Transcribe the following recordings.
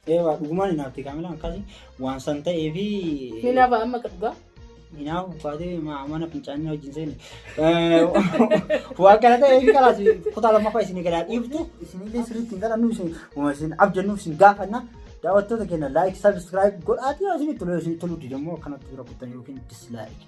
Ewa dhugumaan inaafti kaamila akkasii waan san ta'eefi Minaafa amma dhugaa. Minaafa uffatee mana fincaanii wajjin seene. Waan kana ta'eefi kalaas kutaa lammaffaa isin gadaa dhiiftu isinillee sirriitti hin galannu isin abjannuuf isin gaafanna. Daawwattoota keenya like subscribe godhaatii yoo isinitti tolee isin toluu didamoo akkanatti bira kuttan yookiin dislike.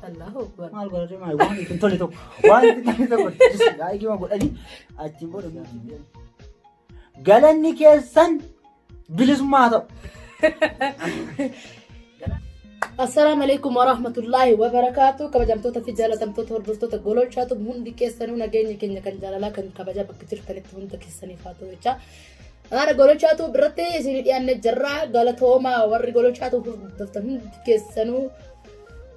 Allahu akbar. Maal godhatee maal waan isin tole tokko waan isin tole tokko dislike ma godhanii achiin booda galanni keessan bilisummaa ta'u. Assalamu alaikum warahmatullahi wabarakatuh. Kabajamtoota fi jaalatamtoota hordoftoota gololchaatu hundi keessanuu nageenya keenya kan jaalalaa kan kabaja bakka jirtanitti hunda keessaniif haa ta'u jecha. Ara gololchaatu biratti isin dhiyaanne jirra galatooma warri gololchaatu hordoftan hundi keessanuu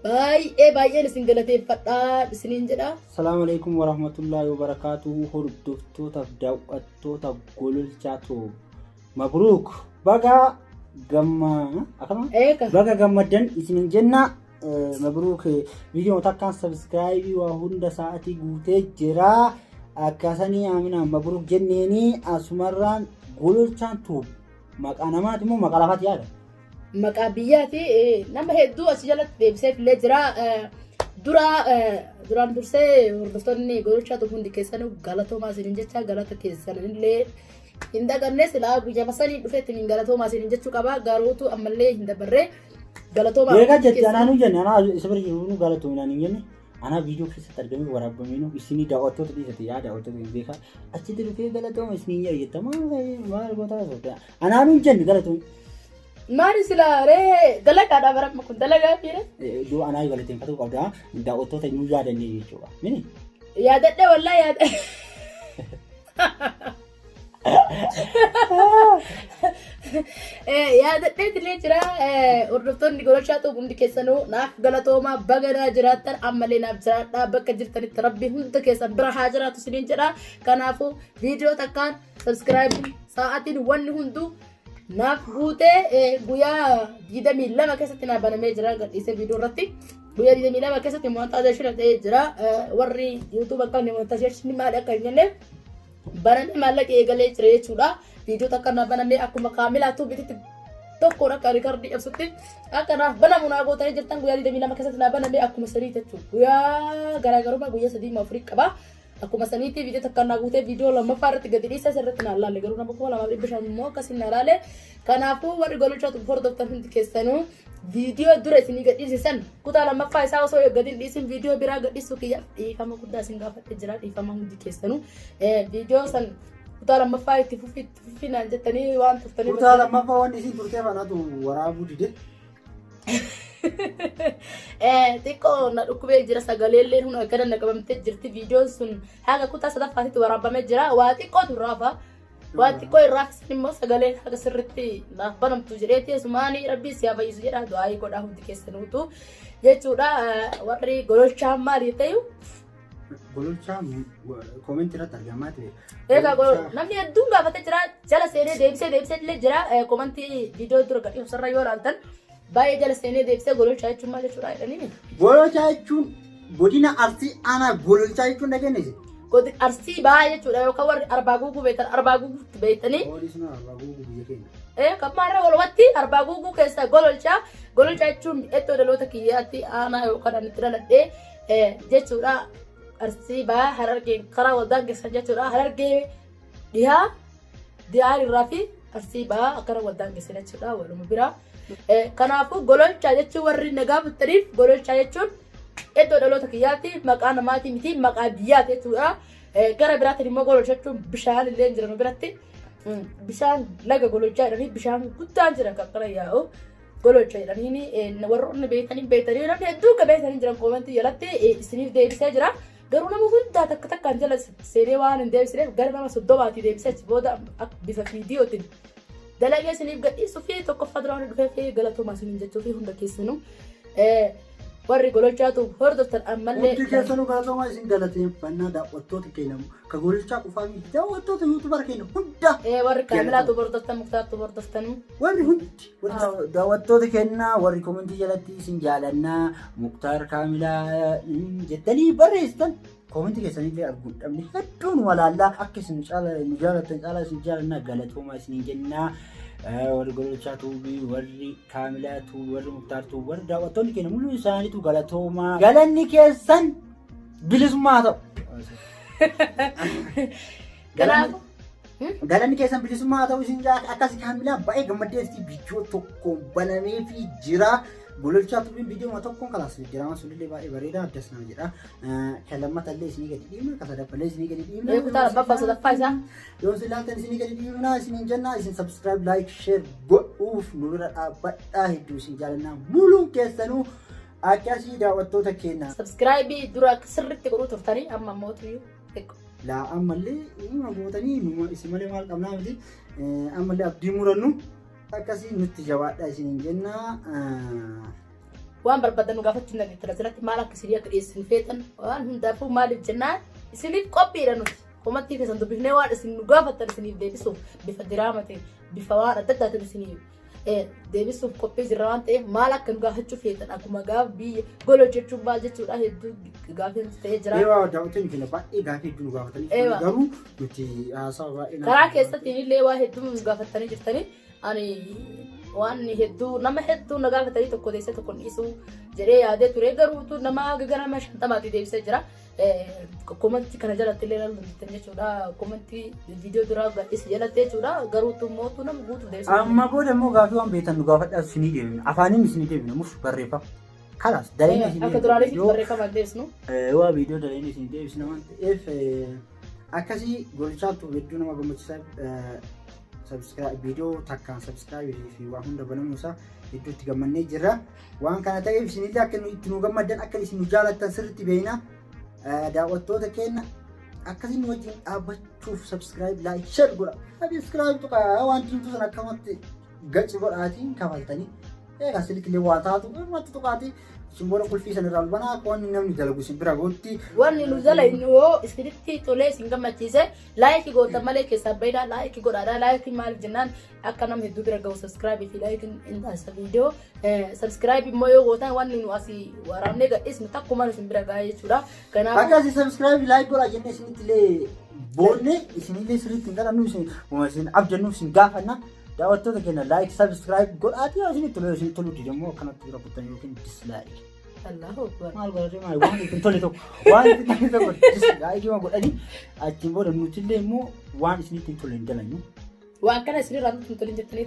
baay'een isin galateeffadha isiniin jedha. Assalamu alaikum warahmatullahi wabarakatuh. Hordoftoota daawwattoota gololchaatu مبروك بقى بقى جمدن اسمين جنة مبروك فيديو متكان سبسكرايب وهند ساعتي قوتي جرا أكاساني آمنا مبروك جنيني أسمران قولوا توب أنا ما تمو مقالفات يالا مقابياتي نما هدو أسجلت بيبسيف لجرا duraan dursee hordoftoonni gololchaatu hundi keessanuu galatoomaa isiniin jecha galata keessanillee hin daganne silaa guyyaa masanii dhufeetti hin galatoomaa isiniin jechuu qaba garuutu ammallee hin dabarree galatoomaa beekaa jetti anaanuu jenne anaa isa bira jiruunu galatoominaan hin jenne anaa viidiyoo keessatti argamee waraabameenuu isinii daawwattoota dhiisate yaa daawwattoota hin beekaa achitti dhufee galatooma isinii yaayyattamaa maal gootaa sodaa anaanuu hin jenne galatoomi. Mari sila re galak ada barang makun dalaga pire. Dua anak juga letih kata kau dah, dah otot tu nyuja dan ni juga. Mini? Ya dah wallah ya. Ya dah tile cira urutun di gololchaatu hundi keessanuu naaf galatooma bagana jiraatan ammalee naaf jiraadha bakka jirtanitti rabbi hunda keessan bira haa jiraatu isiniin jedha. Kanaafuu viidiyoo takkaan subscribe sa'aatiin wanni hunduu naaf guutee guyyaa 22 keessatti na banamee jira gadhiisee viidiyoo irratti guyyaa 22 keessatti montaazeshiin ta'ee jira warri YouTube akka inni montaazeshiin maal akka hin jenne banamee maallaqa eegalee jira jechuudha viidiyoo takka na banamee akkuma kaamilaatu bititti tokko akka riikardii ibsutti akka naaf banamu naa gootanii jirtan guyyaa 22 keessatti na banamee akkuma sadii jechuudha guyyaa garaagarummaa guyyaa 3 maafrii qaba. Akkuma saniitii viidiyoo takka naa guutee viidiyoo lammaffaa irratti gadi dhiisa sirriitti naa laalle garuu nama kuma lamaaf dhibba shan immoo akkasiin naa laalle kanaafuu warri gololchaatu hordoftan hundi keessanuu viidiyoo dura isinii gadhiisisan kutaa lammaffaa isaa osoo gadi dhiisin viidiyoo biraa gadhiisuu kiyyaaf dhiifama guddaa isin gaafadhe jira dhiifama hundi keessanuu viidiyoo san kutaa lammaffaa itti fufii naan jettanii waan tuftanii kutaa lammaffaa waan isin turtee banatu waraabuu dide. Xiqqoo na dhukkubee jira sagaleelleen hunda akkana na qabamtee jirti viidiyoon sun haga kutaa sadaffaatti waraabamee jira waa xiqqoo turraafa waa xiqqoo irraafis immoo sagaleen haga sirriitti naaf banamtu jedheeti sumaanii rabbii si fayyisu jedha du'aayii godhaa hundi keessanuutu jechuudha warri gololchaa maali ta'u. Gololchaa koomentii irratti argamaa ture. Egaa namni hedduun gaafatee jira jala seenee deebisee illee jira koomentii viidiyoo dura gadhiisu sarara yoo ilaaltan. Baay'ee jala seenee deebisee gololchaa jechuun maal jechuudha jedhanii? Gololchaa jechuun godina Arsii aanaa gololchaa jechuun dhageenye. Godina Arsii baay'ee jechuudha yookaan warri arbaa guuguu beektan arbaa guuguutti beektanii. Oolisna arbaa guuguu biyya keenya. Kan maarraa walumatti arbaa guuguu keessa gololchaa jechuun iddoo dhaloota kiyyaatti aanaa yookaan anitti dhaladhee jechuudha Arsii baay'ee Harargeen karaa waldaan keessan jechuudha Harargee dhiyaa irraa fi Arsii baay'ee akkana waldaan keessan jechuudha waluma biraa. Kanaafuu gololchaa jechuun warri nagaa buttaniif gololchaa jechuun iddoo dhaloota kiyyaatti maqaa namaatii miti maqaa biyyaati jechuudha. Gara biraatiin immoo gololchaa jechuun bishaan illee jiran biratti bishaan laga gololchaa jedhanii bishaan guddaan jiran kan kana yaa'u gololchaa jedhanii warroonni beektanii namni hedduu akka beektanii jiran koomentii jalatti isiniif deebisee jira. Garuu nama hundaa takkaan jala seenee waan hin deebisineef gara nama 30 deebisee booda bifa viidiyootiin. Dalagaa isiniif gadhiisuu fi tokkoffaa duraan dhufee fi galatoomaa isiniin jechuu fi hunda keessanuu warri gololchaatu hordoftan ammallee. Hundi keessanuu galatoomaa isin galateeffannaa daawwattoota keenya ka gololchaa qofaa miti daawwattoota yuutuubara keenya hunda. Warri kaamilaatu hordoftan muktaartu hordoftanuu. Warri hundi daawwattoota keenya warri koomentii jalatti isin jaalannaa muktaar kaamilaa jettanii barreessitan. Koomentii keessanillee arguun dhabne hedduun walaallaa akka isin nu jaalatan caalaa isin jaalannaa galatoomaa isiniin jennaa warri gololchaa tuubii, warri kaamilaa tuubii, warri muktaar tuubii, warri daawwattoonni keenya mul'uu isaaniitu galatoomaa. Galanni keessan bilisummaa ta'u. Galanni keessan bilisummaa ta'u isin akkasii kaamilaa baay'ee gammaddeessi biyyoo tokko banamee fi jira. Gololchaa tuubiin biyyoo tokkoon kalaas jiraama sulillee baay'ee bareeda addas nama jedha. Kan lammatallee isinii gadi dhiibna, kan sadaffallee isinii gadi dhiibna. Kutaa labbafaa sadaffaa isaa. Yoo isin laatan isinii gadi dhiibna isiniin jenna isin subscribe like share godhuuf nu bira dhaabbadhaa hedduu isin jaalannaa muluun keessanuu akkasii daawwattoota keenya. Subscribe dura sirriitti godhuu turtanii amma mootuu laa ammallee ima gootanii isin malee maal qabnaa miti ammallee abdii murannu. Akkasii nutti jawaadhaa isiniin jenna. Waan barbaadan nu gaafachuu dandeettan asirratti maal akka isinii akka dhiyeessin feetan waan hundaafuu maaliif jennaan isiniif qophiidha nuti. Komattii keessan dubbifnee waan isin nu gaafattan isiniif deebisuuf bifa diraama ta'e bifa waan adda addaatiin isiniif deebisuuf qophii jirra waan ta'eef maal akka nu gaafachuu feetan akkuma gaaf biyya gololchachuun maal jechuudha hedduu gaafii ta'ee jira. Eewaa daawwattoonni keenya baay'ee gaafii hedduu nu gaafatanii garuu nuti haasawa baay'ee karaa keessatti illee waa hedduu nu gaafatanii jirtanii. Ani waan hedduu nama hedduu na gaafatanii tokko deessee tokko dhiisuu jedhee yaadee ture garuu nama gara nama 50 deebisee jira. Komantii kana jalatti illee ilaaluu dandeettan jechuudha. Komantii viidiyoo duraa gadhiis jalatti jechuudha. Garuu mootuu nama guutuu deebisee. Amma booda immoo gaafii waan beektan nu gaafadhaa isinii deebina. Afaaniin isinii deebina mus barreeffama. Kalaas dareenya isinii akka duraanii barreeffama deebisnu. Waa viidiyoo dareenya isinii deebisna waan ta'eef akkasii golchaatu hedduu nama gammachiisaa. Subscribe video takkaan subscribe fi waan hunda banamuusaa hedduutti gammannee jirra. Waan kana ta'eef isinillee akka itti nu gammaddan akka isin nu jaalattan sirriitti beekna. Daawwattoota keenya akkasiin wajjin dhaabbachuuf subscribe like share godha. Subscribe tuqaa waan diimtuu sana akkamatti gachi godhaatiin kafaltanii eegaa silkillee waa taatu irratti tuqaatii simboola qulfii sana irraa banaa akka wanni namni dalagu isin bira gootti. Wanni nu jala yoo isinitti tolee isin gammachiise laayikii gootan malee keessaa baay'inaa laayikii godhaadha. Laayikii maaliif jennaan akka nama hedduu bira gahu subscribe fi laayikiin intaasa viidiyoo subscribe immoo yoo gootan wanni nu asii waraabnee gadhiisnu takkuma isin bira gahaa jechuudha. Kanaaf akkasii subscribe like godhaa jennee isinitti illee boonne isinillee sirriitti hin galannu isin abjannu isin gaafanna. Daawwattoota keenya like subscribe godhaatii isinitti tolee isin toluu didammoo akkanatti bira kuttan yookiin dislike. Allahu Akbar. Maal godhatee maal waan ittiin tole tokko waan ittiin tole tokko dislike waan godhanii achiin booda nuti illee immoo waan isinitti tole hin dalannu. Waan kana isinirraa nuti tole jettanii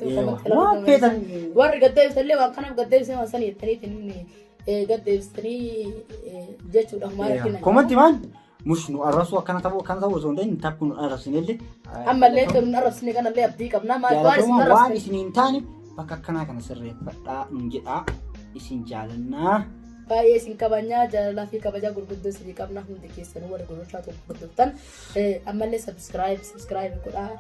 waan feetan warri gaddeebisanii waan kanaaf gaddeebisanii waan sana jettanii gaddeebisanii jechuudha maal komantii maan mushnu arrasu akkana ta'uu osoo hin ta'in takku nu arrabsinellee ammallee kan nu arrabsine kanallee abdii qabna maal waan isin hin taane bakka akkanaa kana sirreeffadhaa nun jedhaa isin jaalannaa. Baay'ee isin kabajaa jaalalaa fi kabajaa gurguddoo isin qabna hundi keessanuu warra gololchaa tokko gurguddan ammallee subscribe godhaa.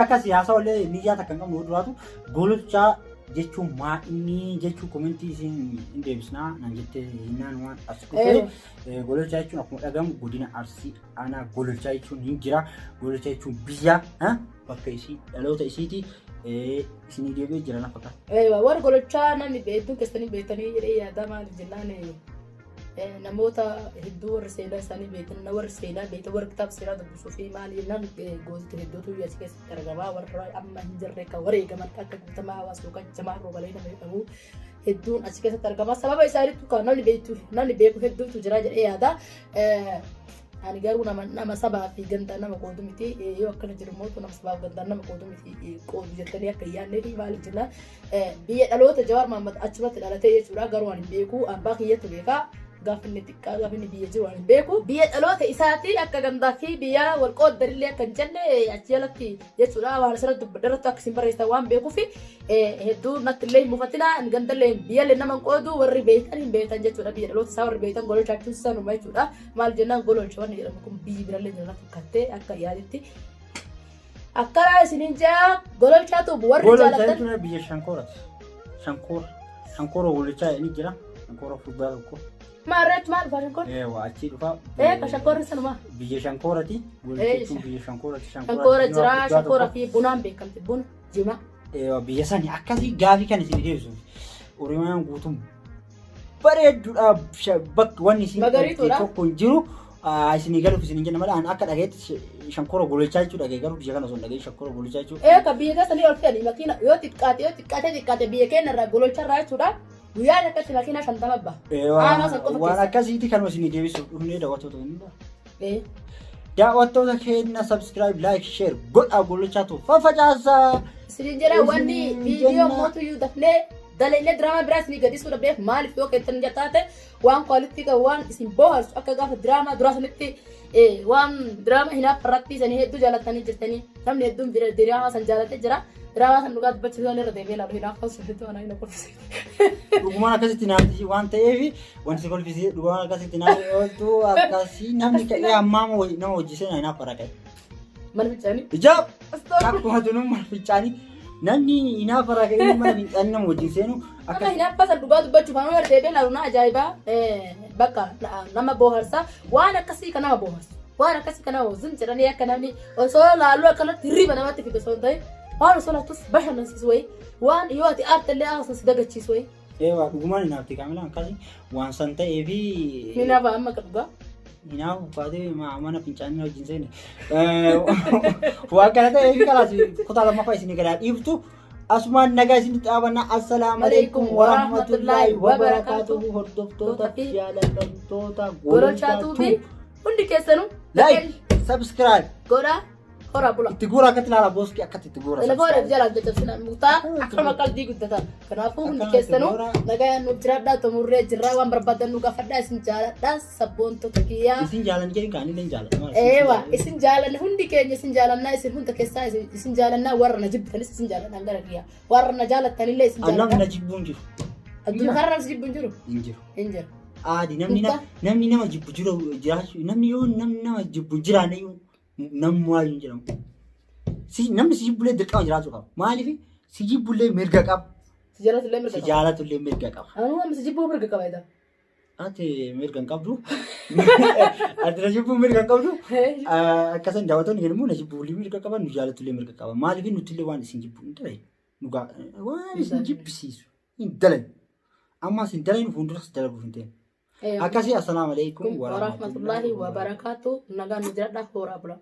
Akkasii haasawallee niyyaa takka hin qabnu duraatu gololchaa jechuun maa'inni jechuu komentii isin hin deebisnaa nan jettee hinnaan waan as dhufee gololchaa jechuun akkuma dhagamu godina Arsii aanaa gololchaa jechuun hin jira. Gololchaa jechuun biyya bakka isii dhaloota isiiti isinii deebi'ee jira lafa kana. Warri gololchaa namni hedduu keessanii beektanii jedhee yaada maaliif jennaan namoota hedduu warri seenaa isaanii beekan warri seenaa beekan warri kitaaba seenaa dubbisuu fi maali jennaan gootota hedduutu as keessatti argama warra amma hin jirre kan wareegaman akka guutamaa hawaasa yookaan jamaa roobalee nama jedhamu hedduun as keessatti argama. Sababa isaaniitu kan namni beeku hedduutu jira jedhee yaada. Ani garuu nama sabaa fi gandaa nama qoodu miti yoo akkana jiru immoo nama sabaa fi gandaa nama qoodu miti qoodu jettanii akka yaadnee fi maaliif jennaan biyya dhaloota Jawaar Mohaammed achumatti dhalatee jechuudha. Garuu ani beeku abbaa kiyyatu beekaa. Gaafinni xiqqaa gaafinni biyya jiru waan beeku biyya dhaloota isaati akka gandaa fi biyya wal qooddanillee akka hin jenne achi jalatti jechuudha waan asirratti dubbaddarratti akka isin barreessan waan beekuuf hedduu natti illee hin mufatina gandallee biyyallee nama hin qoodu warri beekan hin beekan jechuudha biyya dhaloota isaa warri beekan gololchaachuun sanuma jechuudha maal jennaan gololcha wanni jedhamu kun biyyi birallee jira fakkattee akka yaaditti akkana isiniin jaa gololchaatu warri jaalatan gololchaa biyya shankoora gololchaa ni jira shankoora fuuldura tokko. Marret mal Shankor. Achi dhufa. Ka Shankor sanuma. Biyya Shankoorati. Biyya Shankoorati. Shankora jira Shankora fi bunaan beekamti buna jima. Biyya sani akkasii gaafii kan isin deebisu. Oromiyaan guutuun bareedduudha bakka wanni isin tokko hin jiru isinii galuuf isin jenna malee akka dhageetti shankora gololchaa jechuudha garuu biyya kana osoo hin dhageen shankora gololchaa jechuudha. Kan biyya keessanii ol fedhani makiina yoo xiqqaate biyya keenya irraa gololcha irraa jechuudha. Guyyaa akkasii makiina 50 abba. Waan akkasiiti kanuma isinii deebisuuf dhufnee daawwattoota hundaa. Daawwattoota keenya subscribe like share godhaa gololchaa tuuf faffacaasaa. Isin jedha wanni viidiyoo mootuyyuu dafnee dalailee drama biraa isin gadhiisuu dhabdeef maaliif yoo keessan jataate waan quality qabu waan isin bohaarsu akka gaafa drama dura sanitti waan drama hinaaf irratti isin hedduu jaalatanii jirtanii namni hedduun drama san jaalatee jira drama san dhugaa dubbachiisuu irra deebi'ee laalu hinaaf fasilitti waan hin qopheesse. Dhugumaan akkasitti naamti waan ta'eef wanti kolfisee dhugumaan akkasitti naamti ooltuu akkasii namni ka'ee ammaa nama hojjisee na hinaaf fara ka'e. Mana fichaanii? Ijaab! Akkuma tunuu mana fichaanii. Namni hinaaf fara ka'ee mana fichaanii nama hojii seenu akka hinaaf fasan dhugaa dubbachuuf waan irra deebi'ee laalu na ajaa'ibaa bakka nama bohaarsaa waan akkasii kan nama bohaarsu waan akkasii kan nama bohaarsu jedhanii akka namni osoo laaluu akkanatti hirriba namatti fidu osoo hin ta'in waan osoo laattus bashannansiisu wayii waan yoo ati aartallee hawaasa si dagachiisu wayii. Dhugumaan hinaafti kaamilaan akkasii waan san ta'eefi. Hinaaf amma kan dhugaa. Hinaaf uffatee mana fincaanii wajjin seene. Waan kana ta'eefi kalaas kutaa lammaffaa isinii gadaa dhiiftu. Asumaan nagaa isinitti dhaabannaa. Assalaamu alaikum warahmatullaahi wabarakaatuhu. Hordoftoota fi jaallatamtoota gololchaatuu fi hundi keessanuu like subscribe godhaa. Hora bula. Itti guura akkatti ilaala booski akkatti itti guura. Telefoon jalaan jajjabsina mutaa akkuma qalbii guddata. Kanaafuu hundi keessanuu nagayaan nuuf jiraadhaa xumurree jirraa waan barbaadan nu gaafadhaa isin jaaladhaa sabboontota kiyyaa. Isin jaalan jedhin kaan illee jaaladha. Eewa isin jaalanna hundi keenya isin jaalannaa isin hunda keessaa isin jaalannaa warra na jibbitanis isin jaalannaa gara kiyyaa. Warra na jaalattanillee isin jaalannaa. Namni na jibbuun jiru. Adduma karra na jibbuun jiru. Hin jiru. Hin jiru. Aadi namni nama jibbu jiru jiraachuu namni yoo nama jibbu jiraanne namni waayuu jedhamu. Namni si jibbulee dirqama jiraachuu qaba. Maaliif si jibbulee mirga qaba. Si jaalatullee mirga qaba. Si jaalatullee mirga qaba. Amma si jibbuu mirga qaba jedha. Ati mirga hin qabdu. Ati na jibbuu mirga hin qabdu. Akkasaan daawwattoonni jedhamu na jibbuullee mirga qaba nu jaalatullee mirga qaba. Maaliif nuti illee waan isin jibbu hin dalagne. Waan isin jibbisiisu hin dalagne. Amma isin dalagne fuulduras dalaguuf hin ta'e. Akkasii assalaamu alaikum warahmatullaahi wabarakaatuh. Nagaan nu jiraadhaa horaa bula.